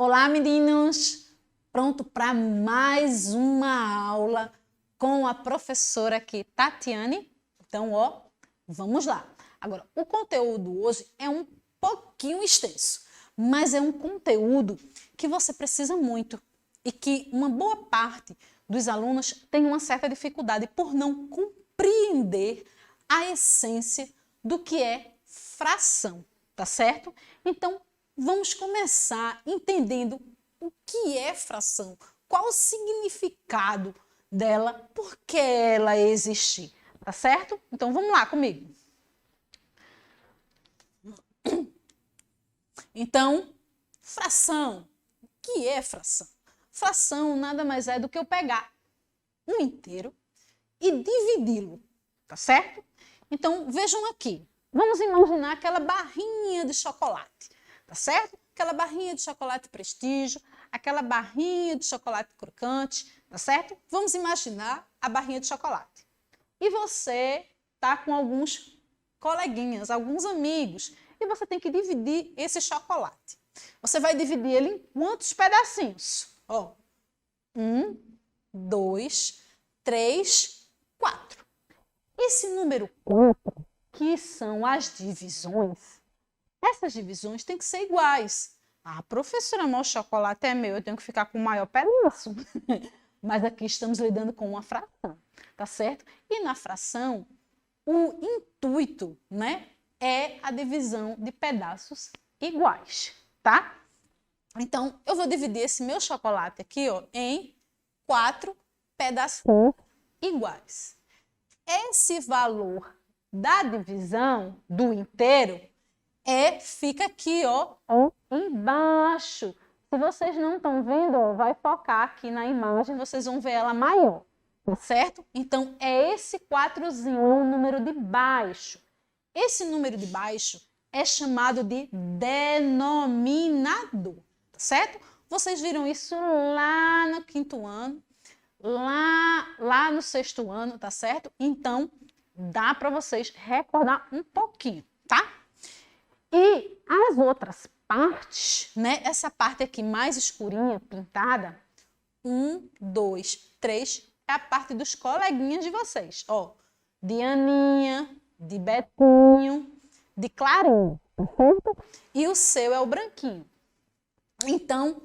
Olá, meninos! Pronto para mais uma aula com a professora aqui, Tatiane? Então, vamos lá. Agora, o conteúdo hoje é um pouquinho extenso, mas é um conteúdo que você precisa muito e que uma boa parte dos alunos tem uma certa dificuldade por não compreender a essência do que é fração, tá certo? Então, vamos começar entendendo o que é fração, qual o significado dela, por que ela existe, tá certo? Então, vamos lá comigo. Então, fração. O que é fração? Fração nada mais é do que eu pegar um inteiro e dividi-lo, tá certo? Então, vejam aqui. Vamos imaginar aquela barrinha de chocolate, tá certo? Aquela barrinha de chocolate Prestígio, aquela barrinha de chocolate crocante, tá certo? Vamos imaginar a barrinha de chocolate. E você tá com alguns coleguinhas, alguns amigos, e você tem que dividir esse chocolate. Você vai dividir ele em quantos pedacinhos? 1, 2, 3, 4. Esse número 4, que são as divisões, essas divisões têm que ser iguais. Ah, professora, mas o chocolate é meu, eu tenho que ficar com o maior pedaço. Mas aqui estamos lidando com uma fração, tá certo? E na fração, o intuito, né, é a divisão de pedaços iguais, tá? Então, eu vou dividir esse meu chocolate aqui, em 4 pedacinhos iguais. Esse valor da divisão do inteiro fica aqui, embaixo. Se vocês não estão vendo, vai focar aqui na imagem, vocês vão ver ela maior, tá certo? Então, é esse 4zinho, o número de baixo. Esse número de baixo é chamado de denominador, tá certo? Vocês viram isso lá no 5º ano, lá no 6º ano, tá certo? Então, dá para vocês recordar um pouquinho, tá? E as outras partes, né? Essa parte aqui mais escurinha, pintada, 1, 2, 3, é a parte dos coleguinhas de vocês, de Aninha, de Betinho, de Clarinho, tá certo? E o seu é o branquinho. Então,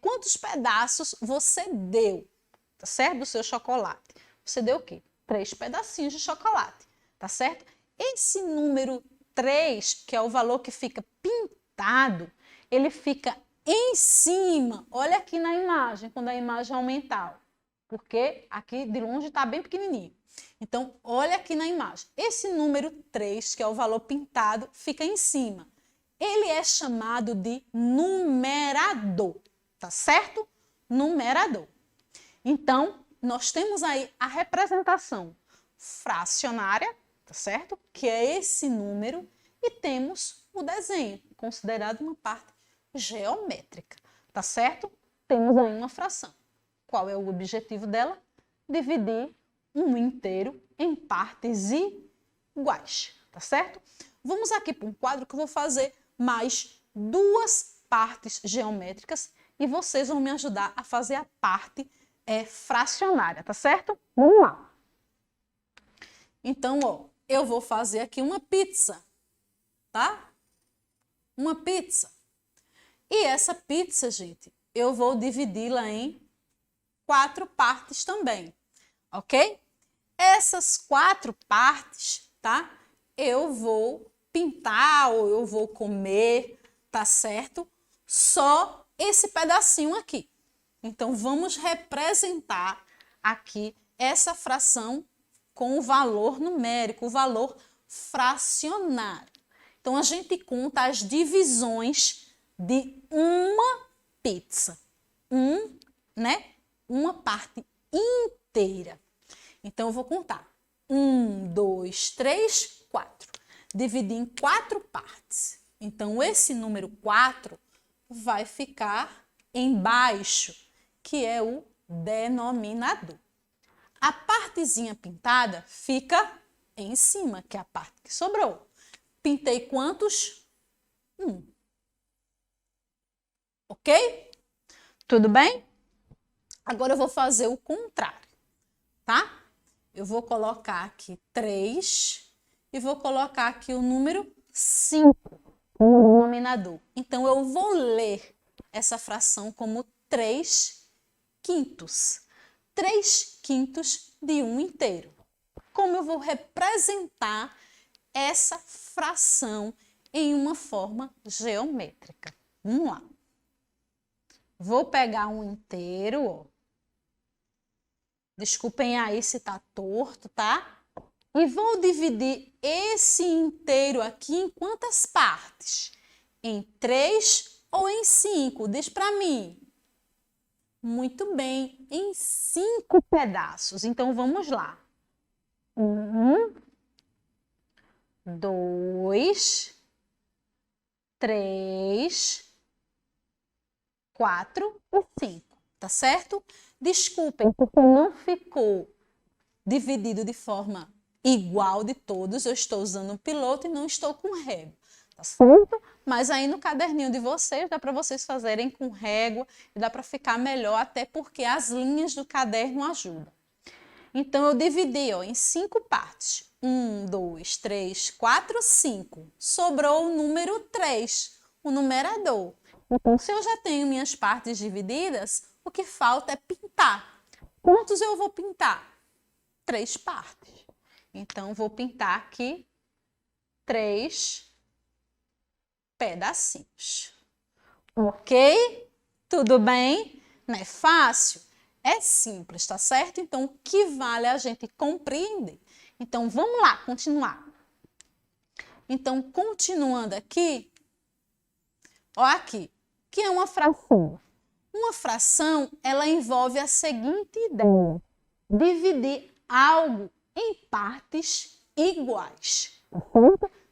quantos pedaços você deu, tá certo? Do seu chocolate. Você deu o quê? 3 pedacinhos de chocolate, tá certo? Esse número 3, que é o valor que fica pintado, ele fica em cima. Olha aqui na imagem, quando a imagem aumentar, porque aqui de longe está bem pequenininho. Então, olha aqui na imagem. Esse número 3, que é o valor pintado, fica em cima. Ele é chamado de numerador, tá certo? Numerador. Então, nós temos aí a representação fracionária, tá certo? Que é esse número, e temos o desenho, considerado uma parte geométrica, tá certo? Temos aí uma fração. Qual é o objetivo dela? Dividir um inteiro em partes iguais, tá certo? Vamos aqui para um quadro que eu vou fazer mais 2 partes geométricas e vocês vão me ajudar a fazer a parte fracionária, tá certo? Vamos lá. Então, eu vou fazer aqui uma pizza, tá? Uma pizza. E essa pizza, gente, eu vou dividi-la em 4 partes também, ok? Essas 4 partes, tá? Eu vou pintar ou eu vou comer, tá certo? Só esse pedacinho aqui. Então, vamos representar aqui essa fração com o valor numérico, o valor fracionário. Então, a gente conta as divisões de uma pizza. Uma parte inteira. Então, eu vou contar. 1, 2, 3, 4. Dividir em 4 partes. Então, esse número 4 vai ficar embaixo, que é o denominador. A partezinha pintada fica em cima, que é a parte que sobrou. Pintei quantos? 1. ok? Tudo bem? Agora eu vou fazer o contrário, tá? Eu vou colocar aqui 3 e vou colocar aqui o número 5 no denominador. Então, eu vou ler essa fração como 3 quintos. 3 quintos de 1 inteiro. Como eu vou representar essa fração em uma forma geométrica? Vamos lá. Vou pegar um inteiro, ó. Desculpem aí se tá torto, tá? E vou dividir esse inteiro aqui em quantas partes? Em 3 ou em 5? Diz para mim. Muito bem, em 5 pedaços. Então, vamos lá. 1, 2, 3, 4 e 5, tá certo? Desculpem, porque não ficou dividido de forma igual de todos. Eu estou usando um piloto e não estou com régua, tá certo? Mas aí no caderninho de vocês, dá para vocês fazerem com régua e dá para ficar melhor, até porque as linhas do caderno ajudam. Então, eu dividi ó, em 5 partes. 1, 2, 3, 4, 5. Sobrou o número 3, o numerador. Então, se eu já tenho minhas partes divididas, o que falta é pintar. Quantos eu vou pintar? 3 partes. Então, vou pintar aqui 3 pedacinhos. Ok? Tudo bem? Não é fácil? É simples, tá certo? Então, o que vale é a gente compreender. Então, vamos lá, continuar. Então, continuando aqui, ó aqui, que é uma fração? Uma fração, ela envolve a seguinte ideia: dividir algo em partes iguais.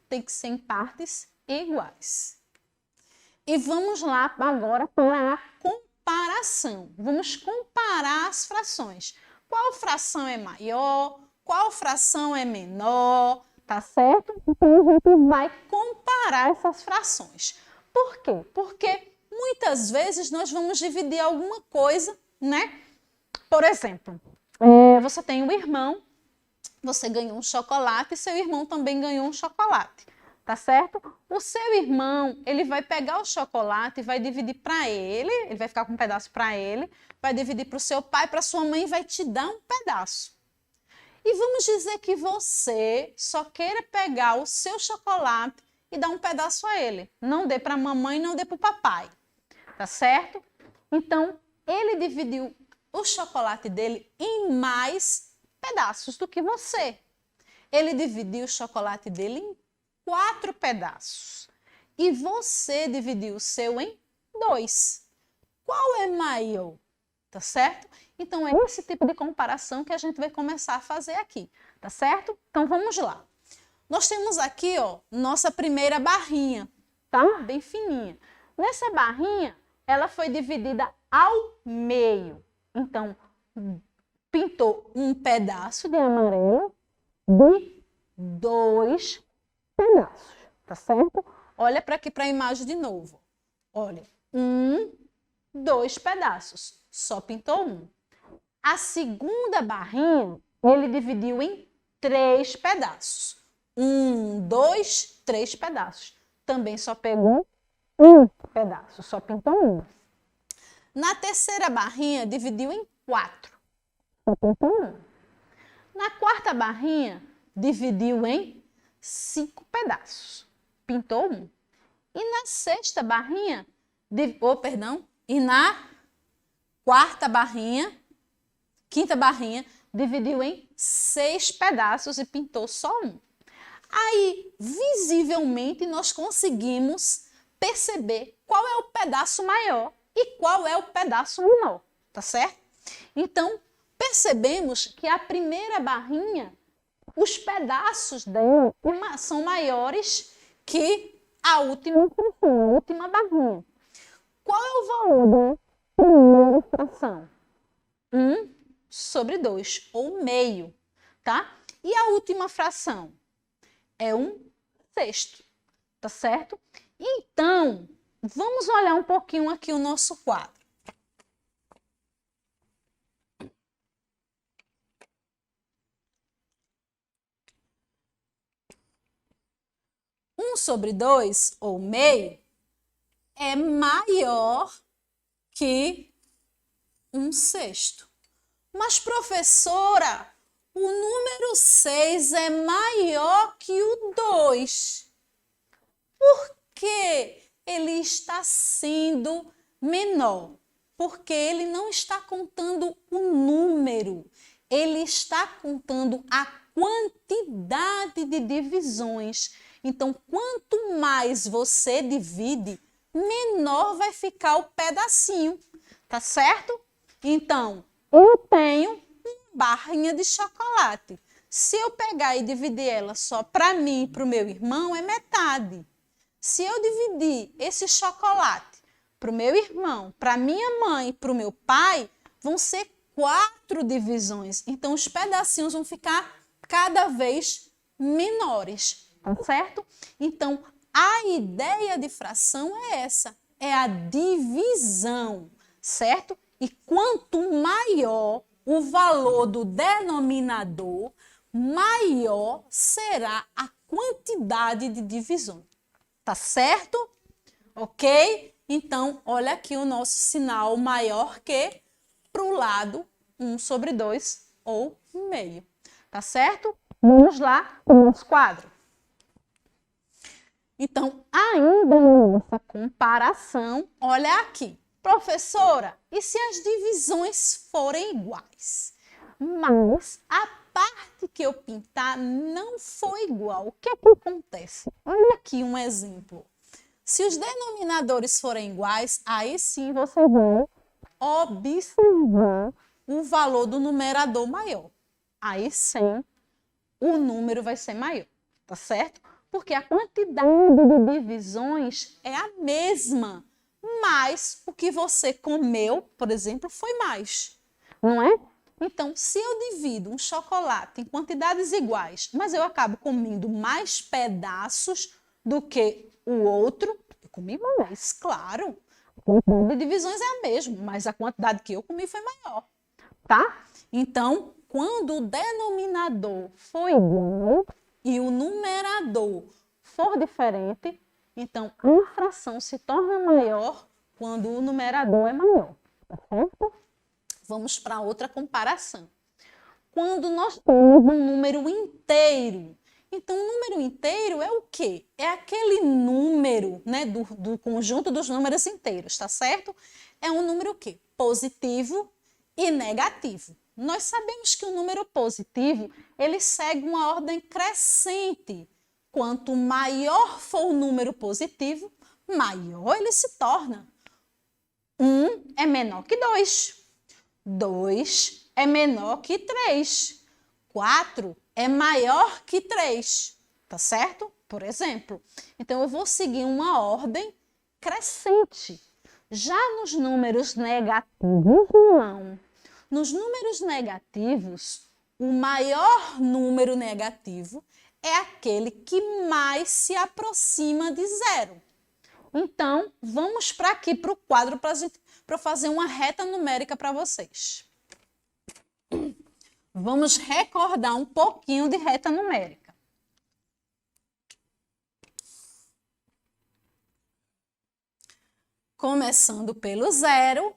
Tem que ser em partes iguais. E vamos lá agora para a comparação. Vamos comparar as frações. Qual fração é maior? Qual fração é menor? Tá certo? Então a gente vai comparar essas frações. Por quê? Porque muitas vezes nós vamos dividir alguma coisa, né? Por exemplo, você tem um irmão, você ganhou um chocolate e seu irmão também ganhou um chocolate, tá certo? O seu irmão, ele vai pegar o chocolate e vai dividir para ele vai ficar com um pedaço para ele, vai dividir para o seu pai, para sua mãe e vai te dar um pedaço. E vamos dizer que você só queira pegar o seu chocolate e dar um pedaço a ele. Não dê para a mamãe, não dê para o papai, tá certo? Então, ele dividiu o chocolate dele em mais pedaços do que você. Ele dividiu o chocolate dele em 4 pedaços. E você dividiu o seu em 2. Qual é maior? Tá certo? Então, é esse tipo de comparação que a gente vai começar a fazer aqui, tá certo? Então, vamos lá. Nós temos aqui, ó, nossa primeira barrinha, tá? Bem fininha. Nessa barrinha, ela foi dividida ao meio. Então, pintou um pedaço de amarelo de 2 pedaços, tá certo? Olha para aqui para a imagem de novo. Olha, 1, 2 pedaços. Só pintou um. A segunda barrinha, ele dividiu em 3 pedaços. 1, 2, 3 pedaços. Também só pegou um pedaço, só pintou um. Na terceira barrinha, dividiu em 4. Só pintou um. Na quarta barrinha, dividiu em 5 pedaços. Pintou um. E na sexta barrinha, e na quarta barrinha, quinta barrinha, dividiu em 6 pedaços e pintou só um. Aí, visivelmente, nós conseguimos perceber qual é o pedaço maior e qual é o pedaço menor, tá certo? Então, percebemos que a primeira barrinha, os pedaços dela são maiores que a última barrinha. Qual é o valor da primeira fração? 1 sobre 2, ou meio, tá? E a última fração? É 1/6, tá certo? Então, vamos olhar um pouquinho aqui o nosso quadro. Um sobre 2, ou meio, é maior que 1/6. Mas, professora, o número 6 é maior que o 2. Por que ele está sendo menor? Porque ele não está contando o número, ele está contando a quantidade de divisões. Então, quanto mais você divide, menor vai ficar o pedacinho, tá certo? Então, eu tenho uma barrinha de chocolate. Se eu pegar e dividir ela só para mim e para o meu irmão, é metade. Se eu dividir esse chocolate para o meu irmão, para minha mãe e para o meu pai, vão ser 4 divisões. Então, os pedacinhos vão ficar cada vez menores, tá certo? Então, a ideia de fração é essa, é a divisão, certo? E quanto maior o valor do denominador, maior será a quantidade de divisões. Tá certo? Ok? Então, olha aqui o nosso sinal maior que para o lado 1 sobre 2 ou meio. Tá certo? Vamos lá para o nosso quadro. Então, ainda nessa comparação, olha aqui. Professora, e se as divisões forem iguais? Mas a parte que eu pintar não for igual. O que é que acontece? Olha aqui um exemplo. Se os denominadores forem iguais, aí sim você vai observar o valor do numerador maior. Aí sim o número vai ser maior, tá certo? Porque a quantidade de divisões é a mesma, mas o que você comeu, por exemplo, foi mais, não é? Então, se eu divido um chocolate em quantidades iguais, mas eu acabo comendo mais pedaços do que o outro, eu comi mais, claro. A quantidade de divisões é a mesma, mas a quantidade que eu comi foi maior, tá? Então, quando o denominador for igual e o numerador for diferente, então a fração se torna maior quando o numerador é maior, tá certo? Vamos para outra comparação. Quando nós temos um número inteiro, então o número inteiro é o quê? É aquele número, né, do conjunto dos números inteiros, tá certo? É um número o quê? Positivo e negativo. Nós sabemos que o número positivo, ele segue uma ordem crescente. Quanto maior for o número positivo, maior ele se torna. 1 é menor que 2. 2 é menor que 3. 4 é maior que 3. Tá certo? Por exemplo. Então, eu vou seguir uma ordem crescente. Já nos números negativos, não. Nos números negativos, o maior número negativo é aquele que mais se aproxima de zero. Então, vamos para aqui, para o quadro, para eu fazer uma reta numérica para vocês. Vamos recordar um pouquinho de reta numérica. Começando pelo zero,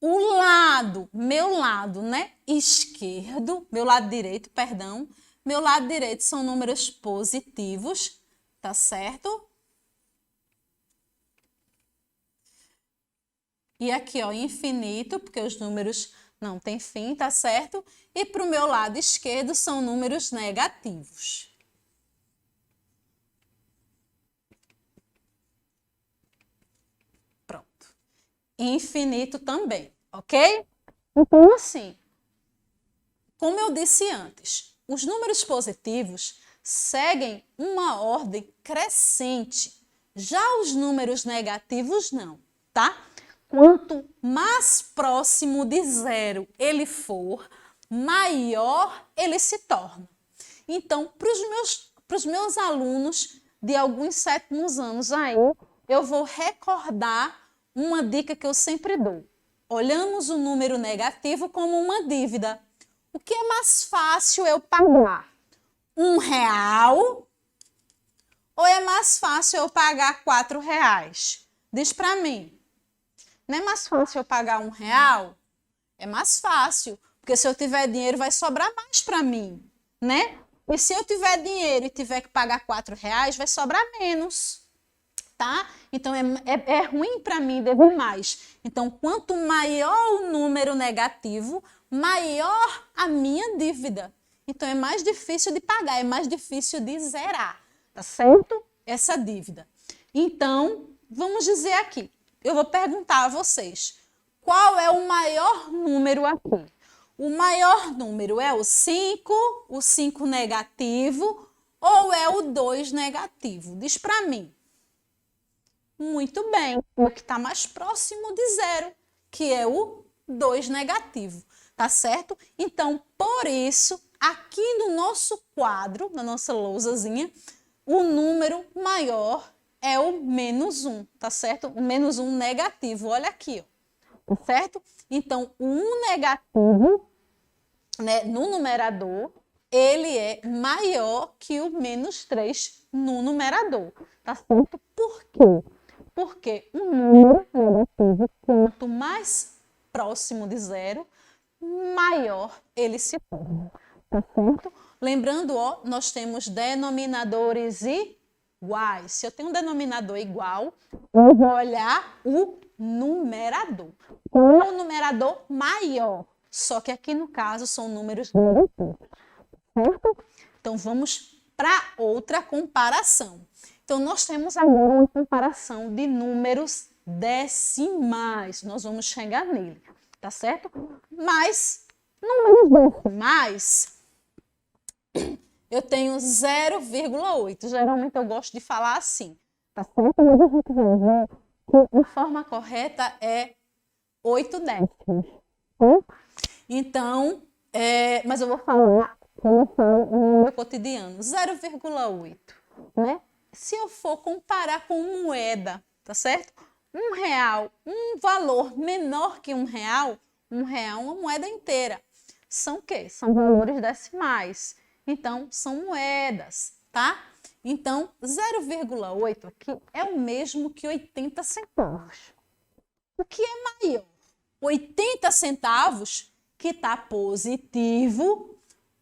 o lado, meu lado, né, esquerdo, meu lado direito, perdão, meu lado direito são números positivos, tá certo? E aqui, ó, infinito, porque os números não têm fim, tá certo? E para o meu lado esquerdo são números negativos. Pronto. Infinito também, ok? Então, assim, como eu disse antes, os números positivos seguem uma ordem crescente. Já os números negativos não, tá? Quanto mais próximo de zero ele for, maior ele se torna. Então, para os meus alunos de alguns sétimos anos aí, eu vou recordar uma dica que eu sempre dou. Olhamos o número negativo como uma dívida. O que é mais fácil eu pagar? R$1 ou é mais fácil eu pagar R$4? Diz para mim. Não é mais fácil eu pagar R$1? É mais fácil, porque se eu tiver dinheiro vai sobrar mais para mim, né? E se eu tiver dinheiro e tiver que pagar R$4, vai sobrar menos, tá? Então é ruim para mim dever mais. Então, quanto maior o número negativo, maior a minha dívida. Então, é mais difícil de pagar, é mais difícil de zerar, tá certo? Essa dívida. Então, vamos dizer aqui, eu vou perguntar a vocês, qual é o maior número aqui? O maior número é o 5 negativo, ou é o 2 negativo? Diz para mim. Muito bem, o que está mais próximo de zero, que é o 2 negativo, tá certo? Então, por isso, aqui no nosso quadro, na nossa lousazinha, o número maior é o -1, tá certo? O -1 negativo, olha aqui, ó, tá certo? Então, o 1 negativo, né, no numerador, ele é maior que o -3 no numerador, tá certo? Por quê? Porque o número negativo, quanto mais próximo de zero, maior ele se torna, tá certo? Lembrando, ó, nós temos denominadores iguais. Se eu tenho um denominador igual, eu vou olhar o numerador. Qual é o numerador maior? Só que aqui no caso são números negativos, certo? Então vamos para outra comparação. Então nós temos agora uma comparação de números decimais. Nós vamos chegar nele, tá certo? Mas números decimais, eu tenho 0,8. Geralmente eu gosto de falar assim, tá certo? Mas a gente vai ver que a forma correta é 8 décimos. Então, mas eu vou falar como eu falo no meu cotidiano, 0,8, né? Se eu for comparar com moeda, tá certo? R$1, um valor menor que R$1, R$1 é uma moeda inteira. São o quê? São valores decimais. Então, são moedas, tá? Então, 0,8 aqui é o mesmo que 80 centavos. O que é maior? 80 centavos, que está positivo,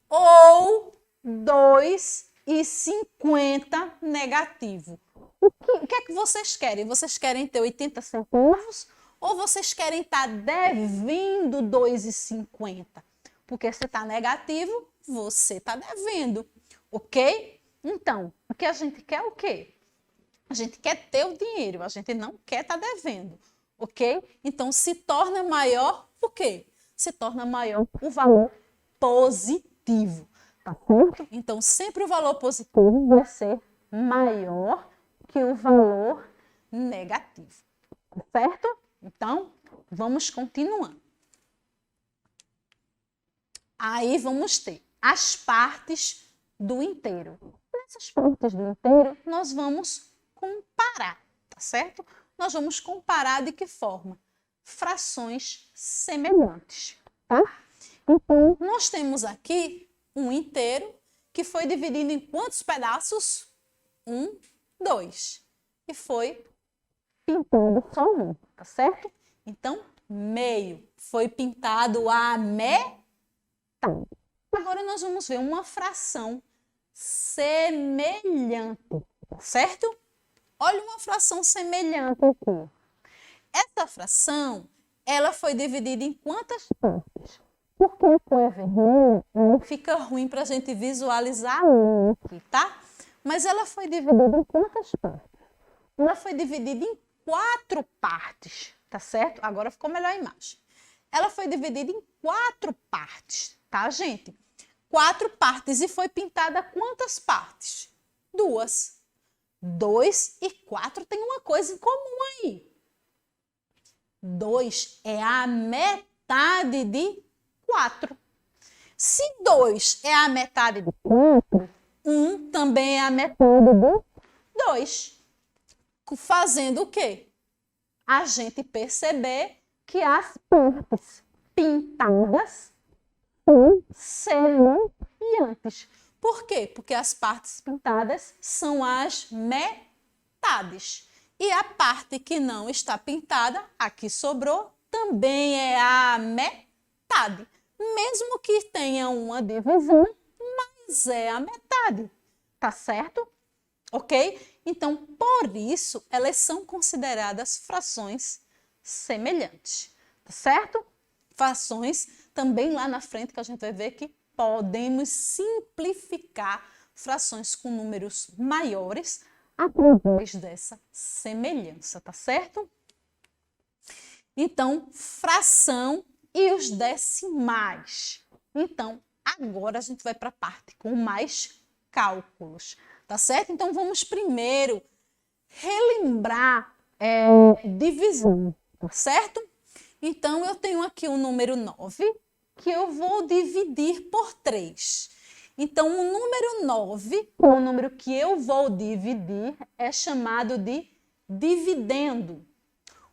ou 2,50 negativo. O que é que vocês querem? Vocês querem ter 80 centavos ou vocês querem estar devendo 2,50? Porque se está negativo, você está devendo, ok? Então, o que a gente quer é o quê? A gente quer ter o dinheiro, a gente não quer estar devendo, ok? Então, se torna maior o quê? Se torna maior o valor positivo, tá certo? Então, sempre o valor positivo vai ser maior que o valor negativo, tá certo? Então, vamos continuando. Aí vamos ter as partes do inteiro. Nessas partes do inteiro, nós vamos comparar, tá certo? Nós vamos comparar de que forma? Frações semelhantes, tá? Então, nós temos aqui um inteiro que foi dividido em quantos pedaços? 1, 2. E foi pintado só um, tá certo? Então, meio foi pintado a metade. Agora nós vamos ver uma fração semelhante, certo? Olha uma fração semelhante aqui. Essa fração, ela foi dividida em quantas partes? Porque a cor é vermelha, fica ruim para a gente visualizar aqui, tá? Mas ela foi dividida em quantas partes? Ela foi dividida em 4 partes, tá certo? Agora ficou melhor a imagem. Ela foi dividida em 4 partes, tá, gente? 4 partes e foi pintada quantas partes? 2. 2 e 4 tem uma coisa em comum aí. 2 é a metade de 4. Se 2 é a metade de 4, 1 também é a metade de 2. fazendo o quê? A gente perceber que as partes pintadas são semelhantes. Por quê? Porque as partes pintadas são as metades. E a parte que não está pintada, a que sobrou, também é a metade. Mesmo que tenha uma divisão, mas é a metade. Tá certo? Ok? Então, por isso, elas são consideradas frações semelhantes. Tá certo? Frações também lá na frente que a gente vai ver que podemos simplificar frações com números maiores através dessa semelhança, tá certo? Então, fração e os decimais. Então, agora a gente vai para a parte com mais cálculos, tá certo? Então, vamos primeiro relembrar divisão, tá certo? Então, eu tenho aqui o número 9, que eu vou dividir por 3. Então, o número 9, o número que eu vou dividir, é chamado de dividendo.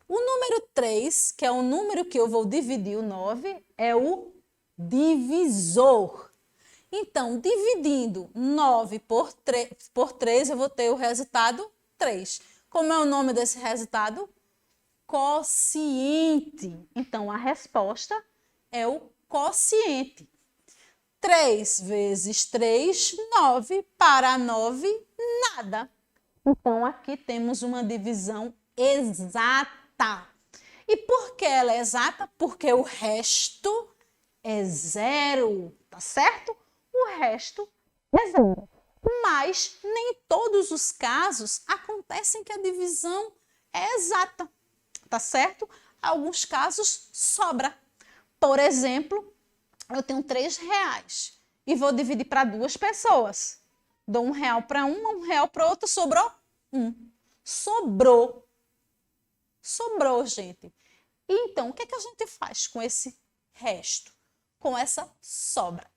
O número 3, que é o número que eu vou dividir o 9, é o divisor. Então, dividindo 9 por 3, eu vou ter o resultado 3. Como é o nome desse resultado? Quociente. Então, a resposta é o quociente. 3 vezes 3, 9. Para 9, nada. Então, aqui temos uma divisão exata. E por que ela é exata? Porque o resto é zero, tá certo? O resto é zero. Mas nem todos os casos acontecem que a divisão é exata, tá certo? Alguns casos sobra. Por exemplo, eu tenho R$3 e vou dividir para 2 pessoas. Dou R$1 para uma, R$1 para outra, sobrou 1. Sobrou. Sobrou, gente. E então, o que é que a gente faz com esse resto? Com essa sobra?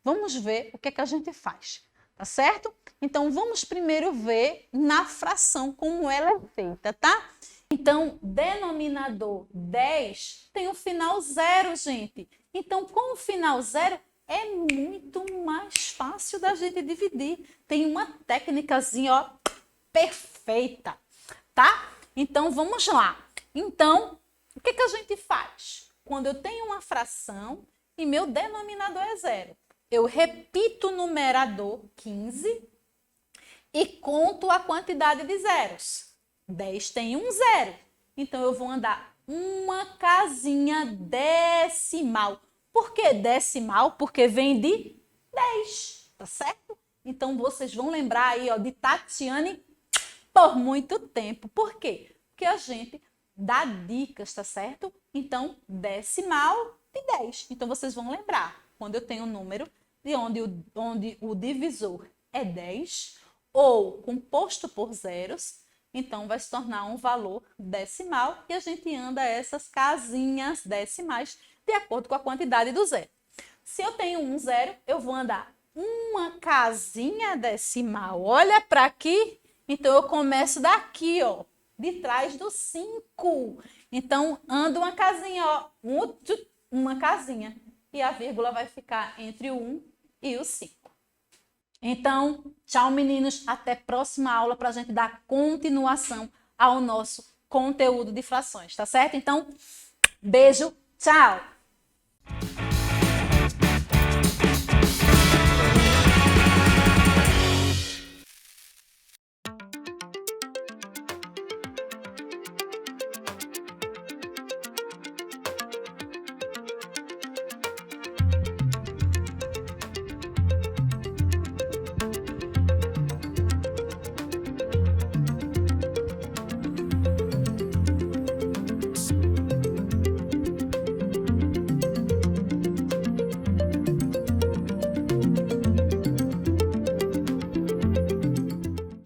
Vamos ver o que é que a gente faz, tá certo? Então, vamos primeiro ver na fração como ela é feita, tá? Então, denominador 10 tem o final 0, gente. Então, com o final 0, é muito mais fácil da gente dividir. Tem uma técnicazinha, ó, perfeita, tá? Então, vamos lá. Então, o que que a gente faz? Quando eu tenho uma fração e meu denominador é 0, eu repito o numerador 15 e conto a quantidade de zeros. 10 tem um zero, então eu vou andar uma casinha decimal. Por que decimal? Porque vem de 10, tá certo? Então, vocês vão lembrar aí, ó, de Tatiane por muito tempo. Por quê? Porque a gente dá dicas, tá certo? Então, decimal de 10. Então, vocês vão lembrar, quando eu tenho um número de onde o divisor é 10 ou composto por zeros, então vai se tornar um valor decimal e a gente anda essas casinhas decimais de acordo com a quantidade do zero. Se eu tenho um zero, eu vou andar uma casinha decimal. Olha para aqui. Então, eu começo daqui, ó, de trás do 5. Então, ando uma casinha, ó, uma casinha. E a vírgula vai ficar entre o 1 e o 5. Então, tchau, meninos. Até a próxima aula para a gente dar continuação ao nosso conteúdo de frações, tá certo? Então, beijo, tchau!